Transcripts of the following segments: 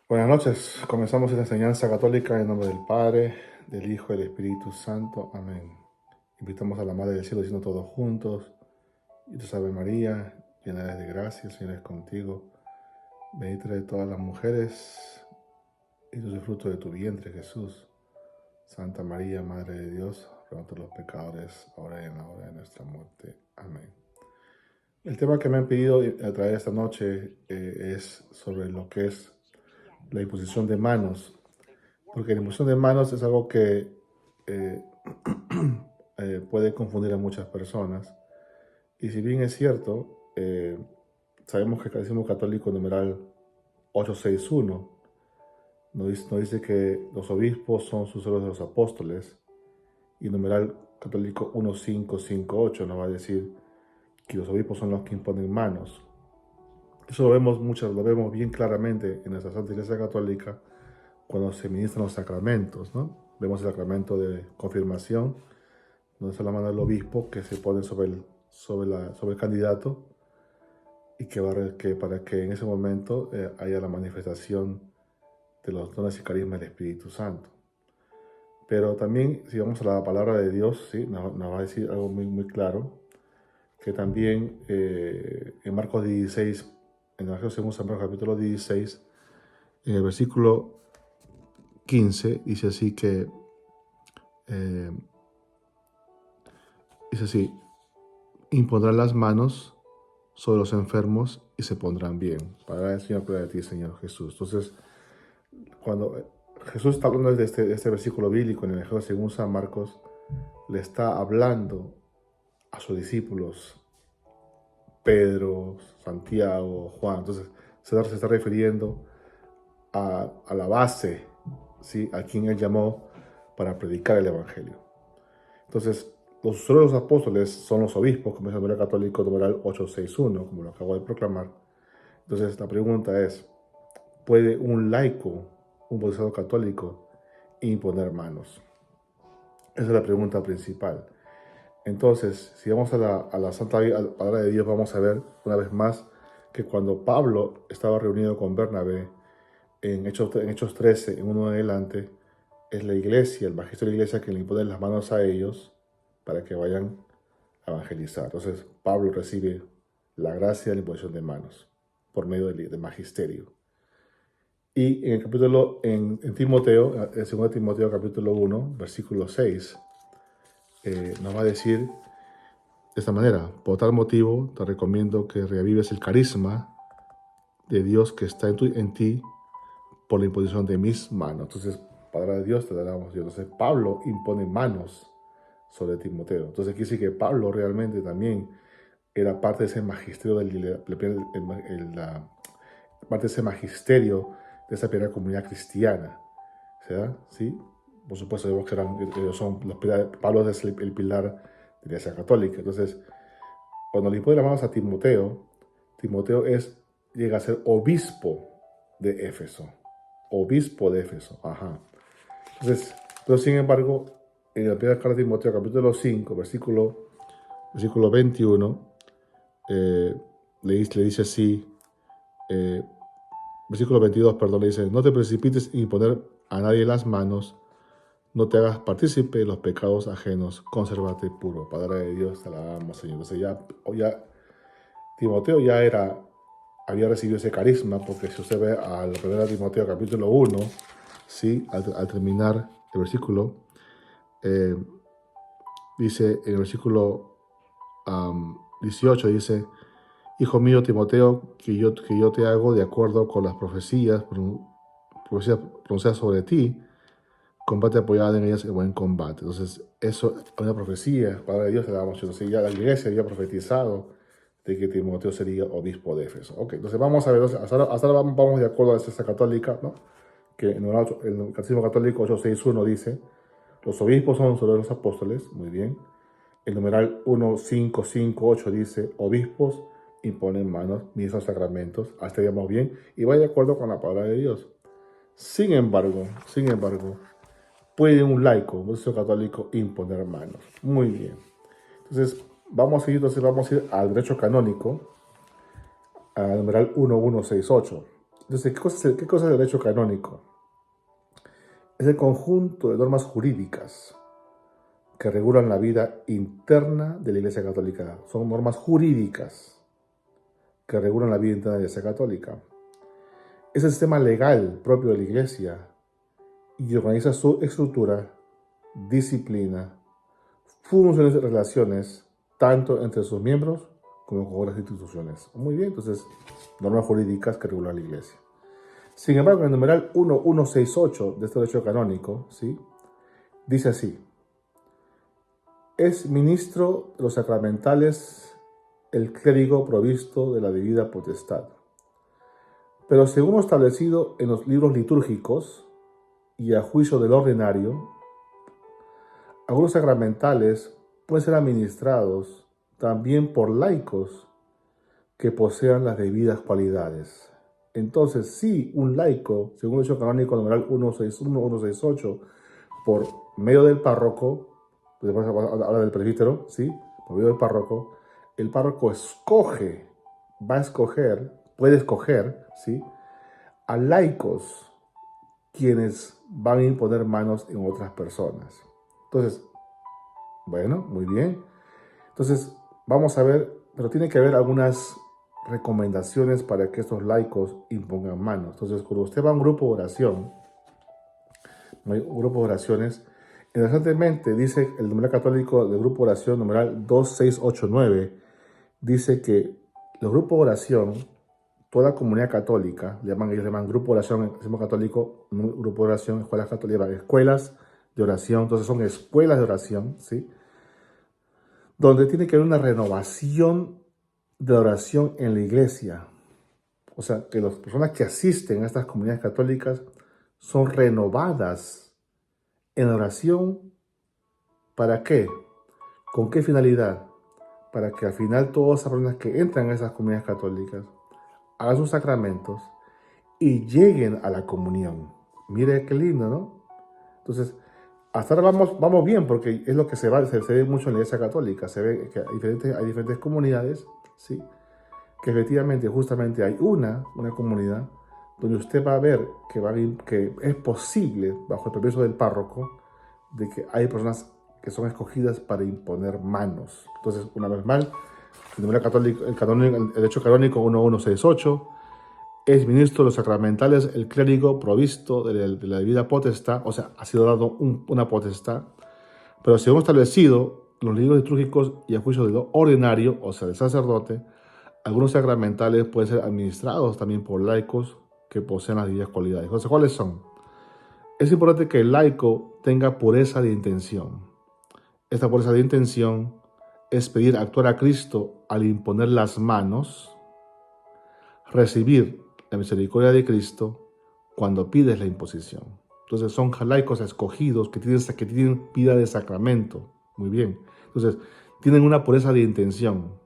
Buenas noches. Comenzamos esta enseñanza católica en nombre del Padre, del Hijo y del Espíritu Santo. Amén. Invitamos a la Madre del Cielo diciendo todos juntos: y te salve María, llena eres de gracia, el Señor es contigo. Bendita de todas las mujeres, y tú es el fruto de tu vientre, Jesús. Santa María, Madre de Dios, ruega por los pecadores, ahora y en la hora de nuestra muerte. Amén. El tema que me han pedido a traer esta noche es sobre lo que es la imposición de manos. Porque la imposición de manos es algo que eh, puede confundir a muchas personas. Y si bien es cierto, sabemos que el Catecismo Católico numeral 861 nos dice que los obispos son sucesores de los apóstoles, y numeral católico 1558 nos va a decir que los obispos son los que imponen manos. Eso lo vemos bien claramente en nuestra Santa Iglesia Católica cuando se ministran los sacramentos, ¿no? Vemos el sacramento de confirmación, donde se la mano del obispo que se pone sobre el candidato, y que para que en ese momento haya la manifestación de los dones y carismas del Espíritu Santo. Pero también, si vamos a la palabra de Dios, ¿sí? nos va a decir algo muy, muy claro, que también en Marcos 16, en el Evangelio según San Marcos capítulo 16, en el versículo 15, dice así que, dice así: impondrán las manos sobre los enfermos y se pondrán bien. Para el Señor, gloria a ti, Señor Jesús. Entonces, cuando Jesús está hablando de este versículo bíblico en el Evangelio según San Marcos, le está hablando a sus discípulos, Pedro, Santiago, Juan. Entonces, se está refiriendo a la base, ¿sí? A quien él llamó para predicar el Evangelio. Entonces, los sucesores de los apóstoles son los obispos, como es el numeral católico numeral 861, como lo acabo de proclamar. Entonces, la pregunta es: ¿puede un laico, un bautizado católico, imponer manos? Esa es la pregunta principal. Entonces, si vamos a la Santa Palabra de Dios, vamos a ver una vez más que cuando Pablo estaba reunido con Bernabé, en Hechos 13, en uno adelante, es la iglesia, el magisterio de la iglesia, que le impone las manos a ellos para que vayan a evangelizar. Entonces, Pablo recibe la gracia de la imposición de manos por medio del magisterio. Y en el capítulo, en Timoteo, en 2 Timoteo capítulo 1, versículo 6, nos va a decir de esta manera: por tal motivo te recomiendo que reavives el carisma de Dios que está en ti por la imposición de mis manos. Entonces, palabra de Dios te daremos Dios. Entonces, Pablo impone manos sobre Timoteo. Entonces, quiere decir que Pablo realmente también era parte de ese magisterio parte de ese magisterio de esa primera comunidad cristiana. ¿Se ¿Sí? Por supuesto, vemos que ellos son los pilares. Pablo es el pilar de la Iglesia Católica. Entonces, cuando le impone las manos a Timoteo, Timoteo llega a ser obispo de Éfeso. Obispo de Éfeso, ajá. Entonces, pero sin embargo, en la primera carta de Timoteo, capítulo 5, versículo 21, le dice así, versículo 22, perdón, le dice: no te precipites en imponer a nadie las manos, no te hagas partícipe de los pecados ajenos, consérvate puro. Palabra de Dios, te la damos, Señor. Entonces ya Timoteo había recibido ese carisma, porque si usted ve al 1 Timoteo capítulo 1, ¿sí? Al terminar el versículo, dice en el versículo 18, dice: hijo mío Timoteo, que yo te hago de acuerdo con las profecías pronunciadas sobre ti, combate apoyado en ellas el buen combate. Entonces, eso es una profecía, palabra de Dios, le damos. Entonces, ya la iglesia había profetizado de que Timoteo sería obispo de Éfeso. Ok, entonces vamos a ver, hasta ahora vamos de acuerdo a la Iglesia Católica, ¿no? Que en el Catecismo Católico 861 dice: los obispos son sobre los apóstoles, muy bien. El numeral 1558 dice: obispos imponen manos, ministran sacramentos. Hasta ahí vamos bien, y va de acuerdo con la palabra de Dios. Sin embargo, ¿puede un laico, un bautizado católico, imponer manos? Muy bien. Entonces, vamos a ir al derecho canónico, al numeral 1168. Entonces, qué cosa es el derecho canónico? Es el conjunto de normas jurídicas que regulan la vida interna de la Iglesia Católica. Son normas jurídicas que regulan la vida interna de la Iglesia Católica. Es el sistema legal propio de la Iglesia y organiza su estructura, disciplina, funciones y relaciones, tanto entre sus miembros como con otras instituciones. Muy bien, entonces, normas jurídicas que regulan la Iglesia. Sin embargo, en el numeral 1168 de este derecho canónico, ¿sí?, dice así: es ministro de los sacramentales el clérigo provisto de la debida potestad. Pero según lo establecido en los libros litúrgicos y a juicio del ordinario, algunos sacramentales pueden ser administrados también por laicos que posean las debidas cualidades. Entonces, si un laico, según el derecho canónico numeral 161, 168, por medio del párroco, después habla del presbítero, ¿sí?, por medio del párroco, el párroco puede escoger, ¿sí?, a laicos quienes van a imponer manos en otras personas. Entonces, bueno, muy bien. Entonces, vamos a ver, pero tiene que haber algunas recomendaciones para que estos laicos impongan manos. Entonces, cuando usted va a un grupo de oración, un grupo de oraciones, interesantemente dice el numeral católico del grupo de oración numeral 2689, dice que los grupos de oración, toda comunidad católica, ellos llaman grupo de oración, el sistema católico, grupo de oración, escuelas católicas, escuelas de oración, entonces son escuelas de oración, ¿sí?, donde tiene que haber una renovación de oración en la iglesia. O sea, que las personas que asisten a estas comunidades católicas son renovadas en oración. ¿Para qué? ¿Con qué finalidad? Para que al final todas esas personas que entran a esas comunidades católicas hagan sus sacramentos y lleguen a la comunión. Mire qué lindo, ¿no? Entonces, hasta ahora vamos bien, porque es lo que se ve mucho en la Iglesia Católica. Se ve que hay diferentes comunidades, ¿sí?, que efectivamente, justamente hay una comunidad donde usted va a ver que es posible, bajo el permiso del párroco, de que hay personas que son escogidas para imponer manos. Entonces, una vez más, el derecho canónico 1168, es ministro de los sacramentales el clérigo provisto de la debida potestad, o sea, ha sido dado una potestad, pero según establecido los libros litúrgicos y a juicio de lo ordinario, o sea, del sacerdote, algunos sacramentales pueden ser administrados también por laicos que poseen las debidas cualidades. Entonces, ¿cuáles son? Es importante que el laico tenga pureza de intención. Esta pureza de intención es pedir actuar a Cristo al imponer las manos, recibir la misericordia de Cristo cuando pides la imposición. Entonces son laicos escogidos que tienen vida de sacramento. Muy bien. Entonces tienen una pureza de intención.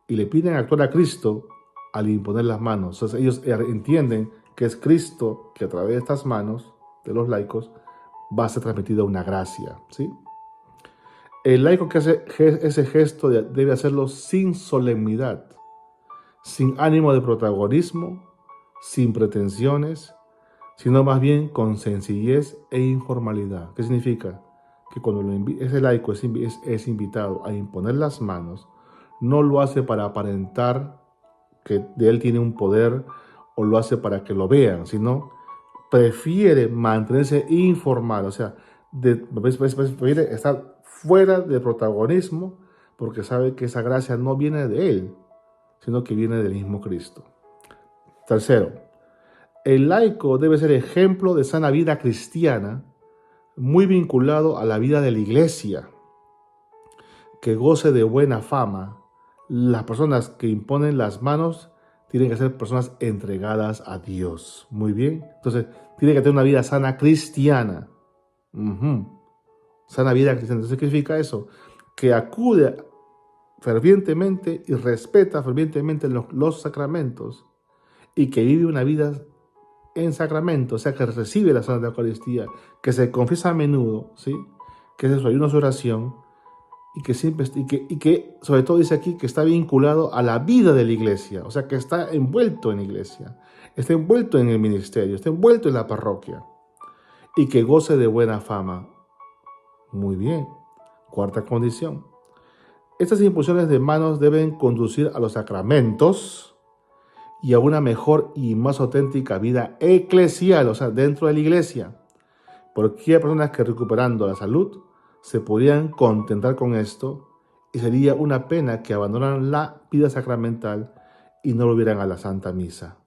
Y le piden actuar a Cristo al imponer las manos. Entonces ellos entienden que es Cristo que a través de estas manos de los laicos va a ser transmitida una gracia, ¿sí? El laico que hace ese gesto debe hacerlo sin solemnidad, sin ánimo de protagonismo, sin pretensiones, sino más bien con sencillez e informalidad. ¿Qué significa? Que cuando ese laico es invitado a imponer las manos, no lo hace para aparentar que de él tiene un poder o lo hace para que lo vean, sino prefiere mantenerse informal, o sea, prefiere estar fuera de protagonismo porque sabe que esa gracia no viene de él, sino que viene del mismo Cristo. Tercero, el laico debe ser ejemplo de sana vida cristiana, muy vinculado a la vida de la iglesia, que goce de buena fama. Las personas que imponen las manos tienen que ser personas entregadas a Dios. Muy bien. Entonces, tiene que tener una vida sana cristiana. Sana vida cristiana. Entonces, ¿qué significa eso? Que acude fervientemente y respeta fervientemente los sacramentos y que vive una vida en sacramento, o sea, que recibe la Santa Eucaristía, que se confiesa a menudo, ¿sí?, que es su ayuno, su oración, y que sobre todo dice aquí que está vinculado a la vida de la iglesia, o sea, que está envuelto en la iglesia, está envuelto en el ministerio, está envuelto en la parroquia, y que goce de buena fama. Muy bien. Cuarta condición. Estas imposiciones de manos deben conducir a los sacramentos y a una mejor y más auténtica vida eclesial, o sea, dentro de la iglesia. Porque hay personas que recuperando la salud se podrían contentar con esto y sería una pena que abandonaran la vida sacramental y no volvieran a la Santa Misa.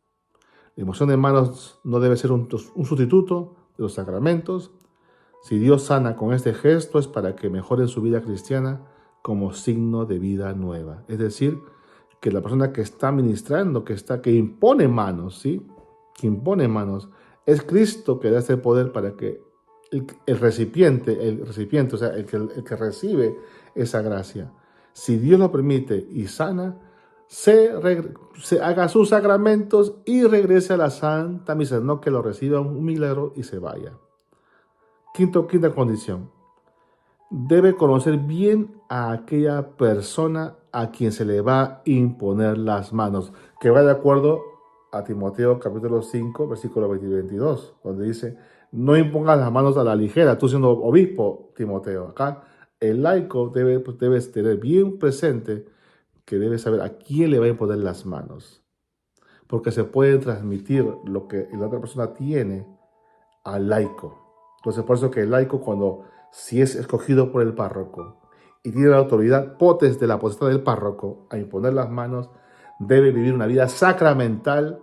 La imposición de manos no debe ser un sustituto de los sacramentos. Si Dios sana con este gesto es para que mejoren su vida cristiana como signo de vida nueva. Es decir, que la persona que está ministrando, que impone manos, ¿sí? Que impone manos, es Cristo que da ese poder para que el recipiente, o sea, el que recibe esa gracia, si Dios lo permite y sana, se haga sus sacramentos y regrese a la Santa Misa, no que lo reciba un milagro y se vaya. Quinta condición. Debe conocer bien a aquella persona a quien se le va a imponer las manos, que va de acuerdo a Timoteo capítulo 5, versículo 20 y 22, donde dice, no impongas las manos a la ligera, tú siendo obispo, Timoteo. Acá el laico debe tener bien presente que debe saber a quién le va a imponer las manos, porque se puede transmitir lo que la otra persona tiene al laico. Entonces, por eso que el laico, si es escogido por el párroco y tiene la autoridad potestad de la potestad del párroco a imponer las manos, debe vivir una vida sacramental,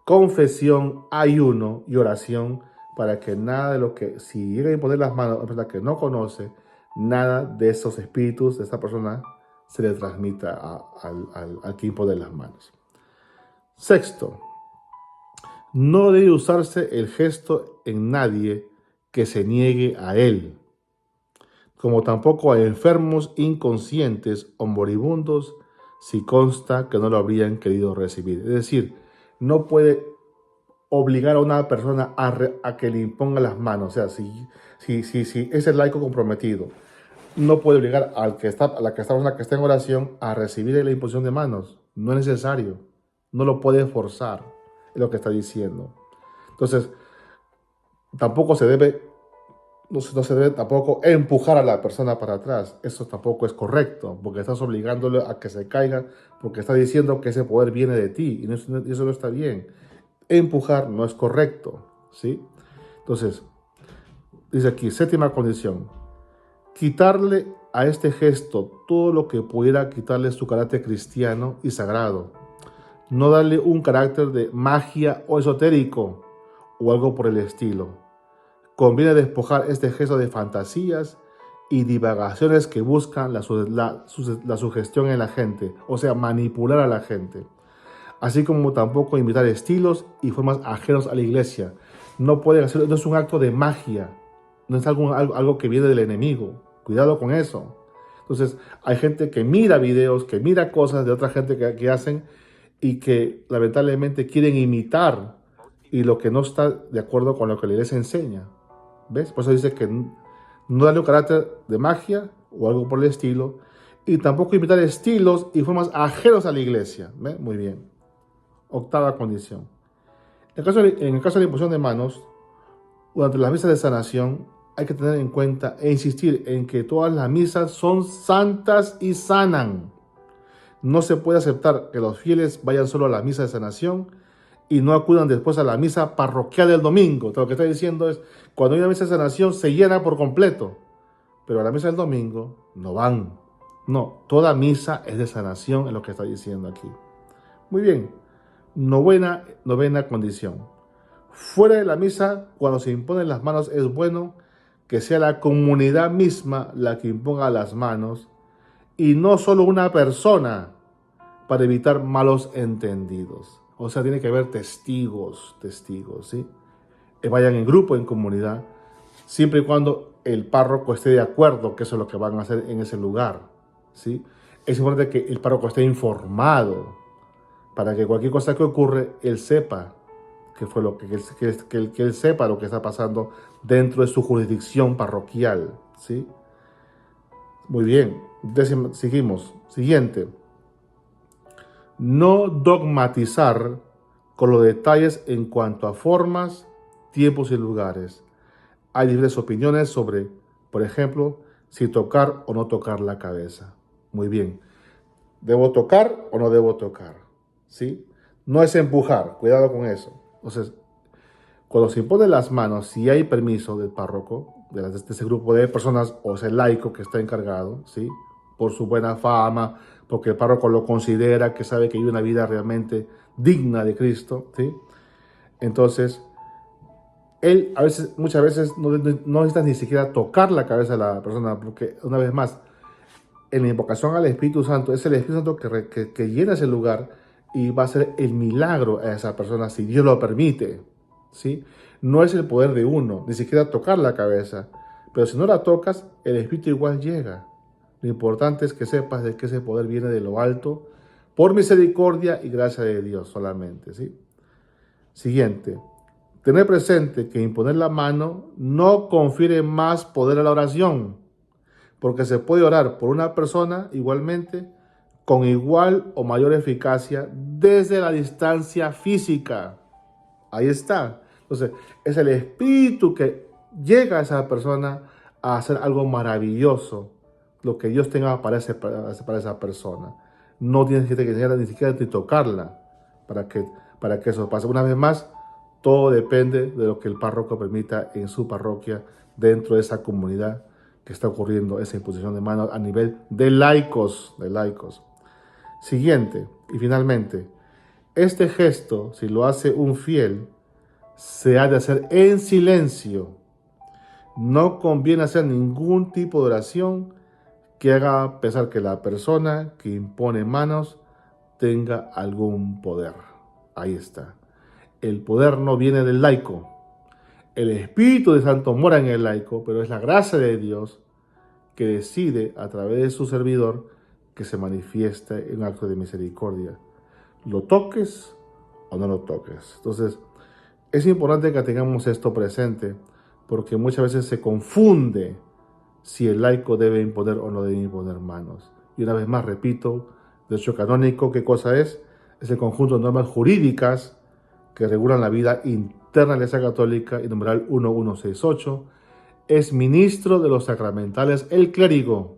confesión, ayuno y oración, para que nada de lo que, si llega a imponer las manos a una persona que no conoce, nada de esos espíritus de esa persona se le transmita al que impone las manos. Sexto, no debe usarse el gesto en nadie que se niegue a él, como tampoco a enfermos inconscientes o moribundos si consta que no lo habrían querido recibir. Es decir, no puede obligar a una persona a que le imponga las manos. O sea, si es el laico comprometido, no puede obligar a la persona que está en oración a recibir la imposición de manos. No es necesario. No lo puede forzar, es lo que está diciendo. Entonces, tampoco se debe tampoco empujar a la persona para atrás. Eso tampoco es correcto, porque estás obligándole a que se caiga, porque está diciendo que ese poder viene de ti, y eso no está bien. Empujar no es correcto, ¿sí? Entonces, dice aquí, séptima condición, quitarle a este gesto todo lo que pudiera quitarle su carácter cristiano y sagrado. No darle un carácter de magia o esotérico o algo por el estilo. Conviene despojar este gesto de fantasías y divagaciones que buscan la sugestión en la gente, o sea, manipular a la gente. Así como tampoco imitar estilos y formas ajenos a la iglesia. No pueden hacer, no es un acto de magia, no es algo que viene del enemigo. Cuidado con eso. Entonces, hay gente que mira videos, que mira cosas de otra gente que hacen y que lamentablemente quieren imitar y lo que no está de acuerdo con lo que la iglesia enseña. ¿Ves? Por eso dice que no darle un carácter de magia o algo por el estilo, y tampoco imitar estilos y formas ajenos a la iglesia. ¿Ves? Muy bien. Octava condición. En el caso de la imposición de manos, durante las misas de sanación, hay que tener en cuenta e insistir en que todas las misas son santas y sanan. No se puede aceptar que los fieles vayan solo a la misa de sanación y no acudan después a la misa parroquial del domingo. Lo que está diciendo es, cuando hay una misa de sanación se llena por completo, pero a la misa del domingo no van. No, toda misa es de sanación, es lo que está diciendo aquí. Muy bien, novena condición. Fuera de la misa, cuando se imponen las manos, es bueno que sea la comunidad misma la que imponga las manos y no solo una persona, para evitar malos entendidos. O sea, tiene que haber testigos, ¿sí? Que vayan en grupo, en comunidad, siempre y cuando el párroco esté de acuerdo que eso es lo que van a hacer en ese lugar, ¿sí? Es importante que el párroco esté informado para que cualquier cosa que ocurre, él sepa que él sepa lo que está pasando dentro de su jurisdicción parroquial, ¿sí? Muy bien. Seguimos. Siguiente. No dogmatizar con los detalles en cuanto a formas, tiempos y lugares. Hay diferentes opiniones sobre, por ejemplo, si tocar o no tocar la cabeza. Muy bien. ¿Debo tocar o no debo tocar? ¿Sí? No es empujar, cuidado con eso. Entonces, cuando se imponen las manos, si hay permiso del párroco, de ese grupo de personas o ese laico que está encargado, ¿sí? Por su buena fama, porque el párroco lo considera, que sabe que vive una vida realmente digna de Cristo, ¿sí? Entonces, él muchas veces no necesita ni siquiera tocar la cabeza de la persona, porque una vez más, en la invocación al Espíritu Santo, es el Espíritu Santo que llena ese lugar y va a hacer el milagro a esa persona si Dios lo permite, ¿sí? No es el poder de uno, ni siquiera tocar la cabeza, pero si no la tocas, el Espíritu igual llega. Lo importante es que sepas de que ese poder viene de lo alto, por misericordia y gracia de Dios solamente, ¿sí? Siguiente. Tener presente que imponer la mano no confiere más poder a la oración, porque se puede orar por una persona igualmente con igual o mayor eficacia desde la distancia física. Ahí está. Entonces, es el espíritu que llega a esa persona a hacer algo maravilloso, lo que Dios tenga para esa persona. No tienes que ni siquiera ni tocarla para que eso pase. Una vez más, todo depende de lo que el párroco permita en su parroquia, dentro de esa comunidad que está ocurriendo esa imposición de manos a nivel de laicos, Siguiente, y finalmente, este gesto, si lo hace un fiel, se ha de hacer en silencio. No conviene hacer ningún tipo de oración que haga pensar que la persona que impone manos tenga algún poder. Ahí está. El poder no viene del laico. El Espíritu de Santo mora en el laico, pero es la gracia de Dios que decide a través de su servidor que se manifieste en un acto de misericordia. Lo toques o no lo toques. Entonces, es importante que tengamos esto presente, porque muchas veces se confunde si el laico debe imponer o no debe imponer manos. Y una vez más, repito, derecho canónico, ¿qué cosa es? Es el conjunto de normas jurídicas que regulan la vida interna de la Iglesia Católica, y numeral 1168, es ministro de los sacramentales el clérigo,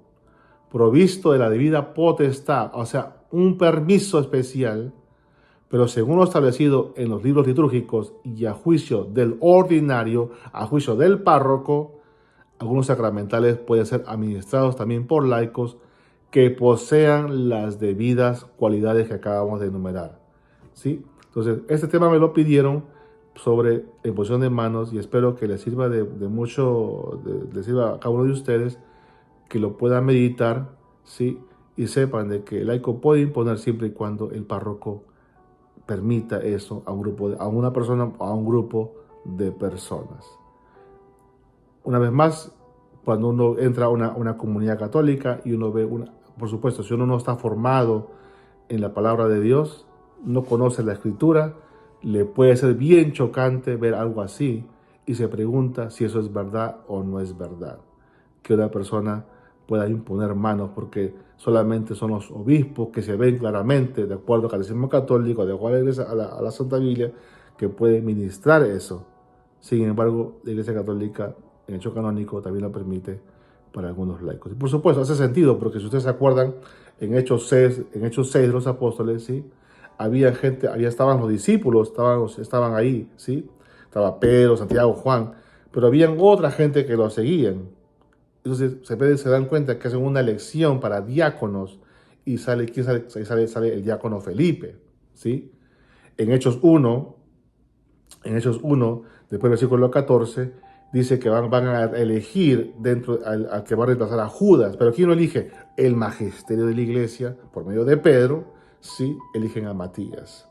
provisto de la debida potestad, o sea, un permiso especial, pero según lo establecido en los libros litúrgicos y a juicio del ordinario, a juicio del párroco, algunos sacramentales pueden ser administrados también por laicos que posean las debidas cualidades que acabamos de enumerar, ¿sí? Entonces, este tema me lo pidieron sobre imposición de manos, y espero que les sirva de mucho, les sirva a cada uno de ustedes, que lo puedan meditar, ¿sí? Y sepan de que el laico puede imponer siempre y cuando el párroco permita eso a un grupo, a una persona o a un grupo de personas. Una vez más, cuando uno entra a una comunidad católica y uno ve por supuesto, si uno no está formado en la palabra de Dios, no conoce la escritura, le puede ser bien chocante ver algo así y se pregunta si eso es verdad o no es verdad. Que una persona pueda imponer manos porque solamente son los obispos que se ven claramente, de acuerdo al catecismo católico, de acuerdo a la Santa Biblia, que pueden ministrar eso. Sin embargo, la Iglesia Católica, en hecho canónico, también lo permite para algunos laicos. Y por supuesto, hace sentido, porque si ustedes se acuerdan, en Hechos 6 de los apóstoles, ¿sí? Estaban los discípulos, estaban ahí, ¿sí? Estaba Pedro, Santiago, Juan, pero habían otra gente que lo seguían. Entonces se dan cuenta que hacen una elección para diáconos y sale el diácono Felipe, ¿sí? En Hechos 1, después del versículo 14, dice que van a elegir al que va a reemplazar a Judas. Pero ¿quién lo elige? El magisterio de la iglesia, por medio de Pedro, sí, eligen a Matías.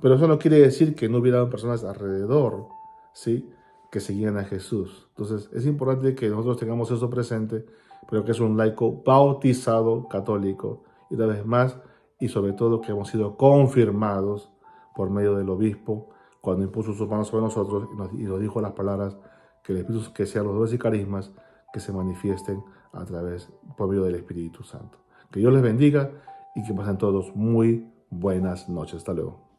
Pero eso no quiere decir que no hubieran personas alrededor, ¿sí?, que seguían a Jesús. Entonces, es importante que nosotros tengamos eso presente, pero que es un laico bautizado católico, y una vez más, y sobre todo que hemos sido confirmados por medio del obispo, cuando impuso sus manos sobre nosotros y nos dijo las palabras que el Espíritu, que sean los dones y carismas que se manifiesten a través, por medio del Espíritu Santo. Que Dios les bendiga y que pasen todos muy buenas noches. Hasta luego.